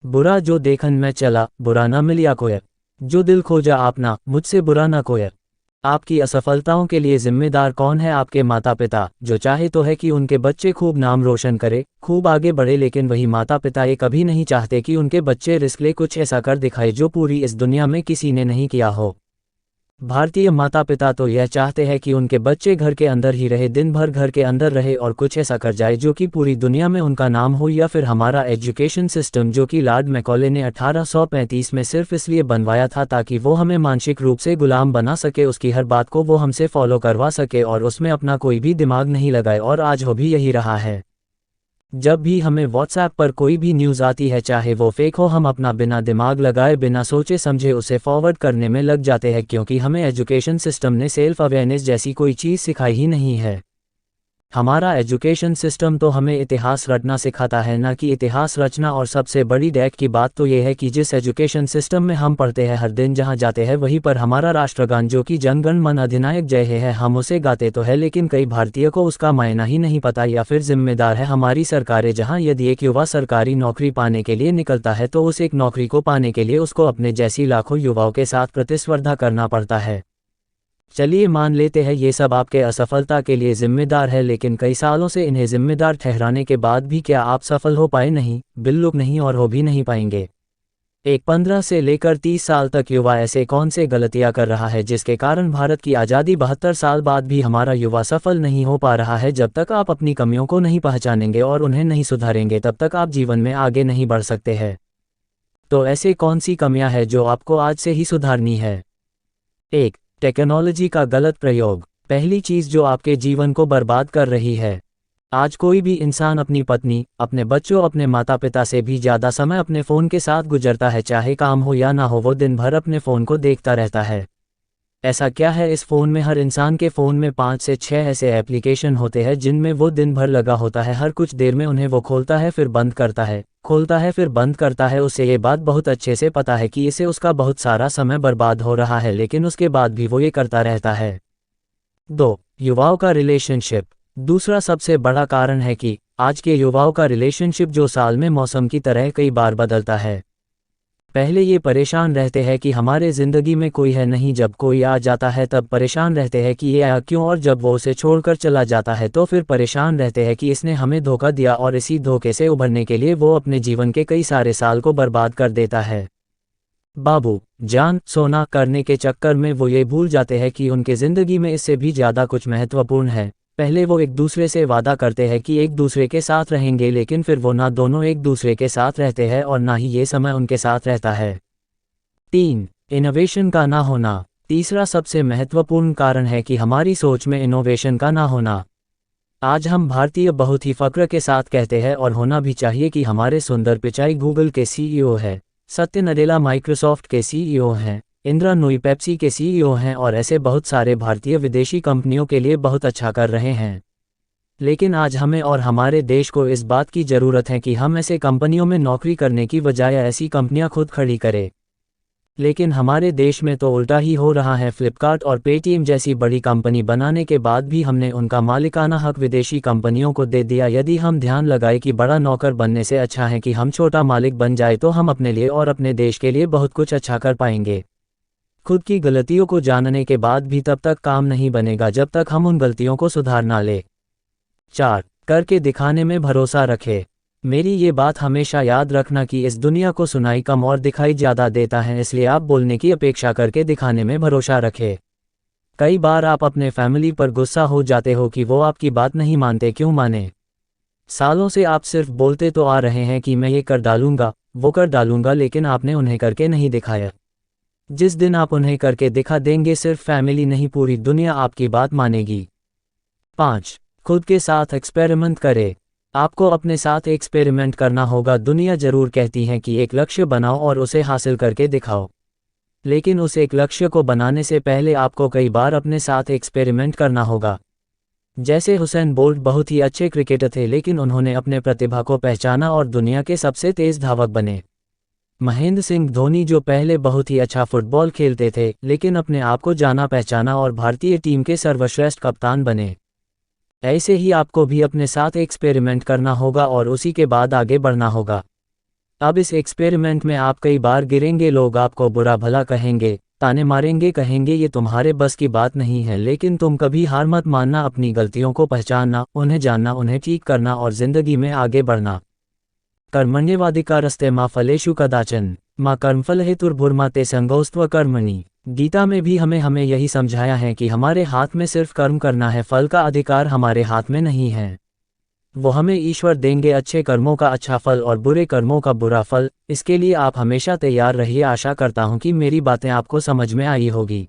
बुरा जो देखन मैं चला, बुरा न मिलिया कोय। जो दिल खोजा आपना, मुझसे बुरा न कोय। आपकी असफलताओं के लिए जिम्मेदार कौन है? आपके माता पिता, जो चाहे तो है कि उनके बच्चे खूब नाम रोशन करे, खूब आगे बढ़े, लेकिन वही माता पिता ये कभी नहीं चाहते कि उनके बच्चे रिस्क ले, कुछ ऐसा कर दिखाए जो पूरी इस दुनिया में किसी ने नहीं किया हो। भारतीय माता पिता तो यह चाहते हैं कि उनके बच्चे घर के अंदर ही रहे, दिन भर घर के अंदर रहे और कुछ ऐसा कर जाए जो कि पूरी दुनिया में उनका नाम हो। या फिर हमारा एजुकेशन सिस्टम, जो कि लॉर्ड मैकॉले ने 1835 में सिर्फ इसलिए बनवाया था ताकि वो हमें मानसिक रूप से गुलाम बना सके, उसकी हर बात को वो हमसे फॉलो करवा सके और उसमें अपना कोई भी दिमाग नहीं लगाए, और आज हो भी यही रहा है। जब भी हमें व्हाट्सएप पर कोई भी न्यूज़ आती है, चाहे वो फेक हो, हम अपना बिना दिमाग लगाए, बिना सोचे समझे उसे फॉरवर्ड करने में लग जाते हैं, क्योंकि हमें एजुकेशन सिस्टम ने सेल्फ अवेयरनेस जैसी कोई चीज़ सिखाई ही नहीं है। हमारा एजुकेशन सिस्टम तो हमें इतिहास रटना सिखाता है, ना कि इतिहास रचना। और सबसे बड़ी डैक की बात तो ये है कि जिस एजुकेशन सिस्टम में हम पढ़ते हैं, हर दिन जहाँ जाते हैं वहीं पर हमारा राष्ट्रगान, जो कि जन गण मन अधिनायक जय हे है, हम उसे गाते तो है, लेकिन कई भारतीय को उसका मायना ही नहीं पता। या फिर जिम्मेदार है हमारी सरकारें, जहाँ यदि एक युवा सरकारी नौकरी पाने के लिए निकलता है तो उस एक नौकरी को पाने के लिए उसको अपने जैसी लाखों युवाओं के साथ प्रतिस्पर्धा करना पड़ता है। चलिए मान लेते हैं ये सब आपके असफलता के लिए जिम्मेदार है, लेकिन कई सालों से इन्हें जिम्मेदार ठहराने के बाद भी क्या आप सफल हो पाए? नहीं, बिल्कुल नहीं, और हो भी नहीं पाएंगे। एक 15 से लेकर 30 साल तक युवा ऐसे कौन से गलतियां कर रहा है जिसके कारण भारत की आज़ादी 72 साल बाद भी हमारा युवा सफल नहीं हो पा रहा है? जब तक आप अपनी कमियों को नहीं पहचानेंगे और उन्हें नहीं सुधारेंगे, तब तक आप जीवन में आगे नहीं बढ़ सकते हैं। तो ऐसे कौन सी कमियां हैं जो आपको आज से ही सुधारनी है? 1. टेक्नोलॉजी का गलत प्रयोग। पहली चीज़ जो आपके जीवन को बर्बाद कर रही है। आज कोई भी इंसान अपनी पत्नी, अपने बच्चों, अपने माता पिता से भी ज़्यादा समय अपने फ़ोन के साथ गुजरता है, चाहे काम हो या ना हो, वो दिन भर अपने फ़ोन को देखता रहता है। ऐसा क्या है इस फ़ोन में? हर इंसान के फ़ोन में 5 से 6 ऐसे एप्लीकेशन होते हैं जिनमें वो दिन भर लगा होता है। हर कुछ देर में उन्हें वो खोलता है, फिर बंद करता है, खोलता है, फिर बंद करता है। उसे ये बात बहुत अच्छे से पता है कि इसे उसका बहुत सारा समय बर्बाद हो रहा है, लेकिन उसके बाद भी वो ये करता रहता है। 2. युवाओं का रिलेशनशिप। दूसरा सबसे बड़ा कारण है कि आज के युवाओं का रिलेशनशिप जो साल में मौसम की तरह कई बार बदलता है। पहले ये परेशान रहते हैं कि हमारे ज़िंदगी में कोई है नहीं, जब कोई आ जाता है तब परेशान रहते हैं कि ये आया क्यों, और जब वो उसे छोड़कर चला जाता है तो फिर परेशान रहते हैं कि इसने हमें धोखा दिया, और इसी धोखे से उभरने के लिए वो अपने जीवन के कई सारे साल को बर्बाद कर देता है। बाबू जान सोना करने के चक्कर में वो ये भूल जाते हैं कि उनके ज़िंदगी में इससे भी ज़्यादा कुछ महत्वपूर्ण है। पहले वो एक दूसरे से वादा करते हैं कि एक दूसरे के साथ रहेंगे, लेकिन फिर वो ना दोनों एक दूसरे के साथ रहते हैं और ना ही ये समय उनके साथ रहता है। 3. इनोवेशन का ना होना। तीसरा सबसे महत्वपूर्ण कारण है कि हमारी सोच में इनोवेशन का ना होना। आज हम भारतीय बहुत ही फक्र के साथ कहते हैं, और होना भी चाहिए, कि हमारे सुंदर पिचाई गूगल के सीईओ है, सत्य नडेला माइक्रोसॉफ्ट के सीईओ हैं, इंदिरा नूई पेप्सी के सीईओ हैं, और ऐसे बहुत सारे भारतीय विदेशी कंपनियों के लिए बहुत अच्छा कर रहे हैं। लेकिन आज हमें और हमारे देश को इस बात की ज़रूरत है कि हम ऐसे कंपनियों में नौकरी करने की बजाय ऐसी कंपनियां खुद खड़ी करें। लेकिन हमारे देश में तो उल्टा ही हो रहा है। फ्लिपकार्ट और पेटीएम जैसी बड़ी कंपनी बनाने के बाद भी हमने उनका मालिकाना हक विदेशी कंपनियों को दे दिया। यदि हम ध्यान लगाए कि बड़ा नौकर बनने से अच्छा है कि हम छोटा मालिक बन जाए, तो हम अपने लिए और अपने देश के लिए बहुत कुछ अच्छा कर पाएंगे। खुद की गलतियों को जानने के बाद भी तब तक काम नहीं बनेगा जब तक हम उन गलतियों को सुधार ना ले। 4. करके दिखाने में भरोसा रखे। मेरी ये बात हमेशा याद रखना कि इस दुनिया को सुनाई कम और दिखाई ज़्यादा देता है, इसलिए आप बोलने की अपेक्षा करके दिखाने में भरोसा रखें। कई बार आप अपने फैमिली पर गुस्सा हो जाते हो कि वो आपकी बात नहीं मानते। क्यों माने? सालों से आप सिर्फ बोलते तो आ रहे हैं कि मैं ये कर डालूंगा, वो कर डालूंगा, लेकिन आपने उन्हें करके नहीं दिखाया। जिस दिन आप उन्हें करके दिखा देंगे, सिर्फ फैमिली नहीं पूरी दुनिया आपकी बात मानेगी। 5. खुद के साथ एक्सपेरिमेंट करें। आपको अपने साथ एक्सपेरिमेंट करना होगा। दुनिया जरूर कहती है कि एक लक्ष्य बनाओ और उसे हासिल करके दिखाओ, लेकिन उस एक लक्ष्य को बनाने से पहले आपको कई बार अपने साथ एक्सपेरिमेंट करना होगा। जैसे हुसैन बोल्ट बहुत ही अच्छे क्रिकेटर थे, लेकिन उन्होंने अपने प्रतिभा को पहचाना और दुनिया के सबसे तेज धावक बने। महेंद्र सिंह धोनी जो पहले बहुत ही अच्छा फुटबॉल खेलते थे, लेकिन अपने आप को जाना पहचाना और भारतीय टीम के सर्वश्रेष्ठ कप्तान बने। ऐसे ही आपको भी अपने साथ एक्सपेरिमेंट करना होगा और उसी के बाद आगे बढ़ना होगा। अब इस एक्सपेरिमेंट में आप कई बार गिरेंगे, लोग आपको बुरा भला कहेंगे, ताने मारेंगे, कहेंगे ये तुम्हारे बस की बात नहीं है, लेकिन तुम कभी हार मत मानना, अपनी गलतियों को पहचानना, उन्हें जानना, उन्हें ठीक करना और जिंदगी में आगे बढ़ना। कर्मण्येवाधिकारस्ते मा फलेषु कदाचन मा कर्मफल हेतुर्भुर्मा ते संगोस्त्व कर्मणि। गीता में भी हमें यही समझाया है कि हमारे हाथ में सिर्फ कर्म करना है, फल का अधिकार हमारे हाथ में नहीं है। वो हमें ईश्वर देंगे अच्छे कर्मों का अच्छा फल और बुरे कर्मों का बुरा फल। इसके लिए आप हमेशा तैयार रहिए। आशा करता हूँ कि मेरी बातें आपको समझ में आई होगी।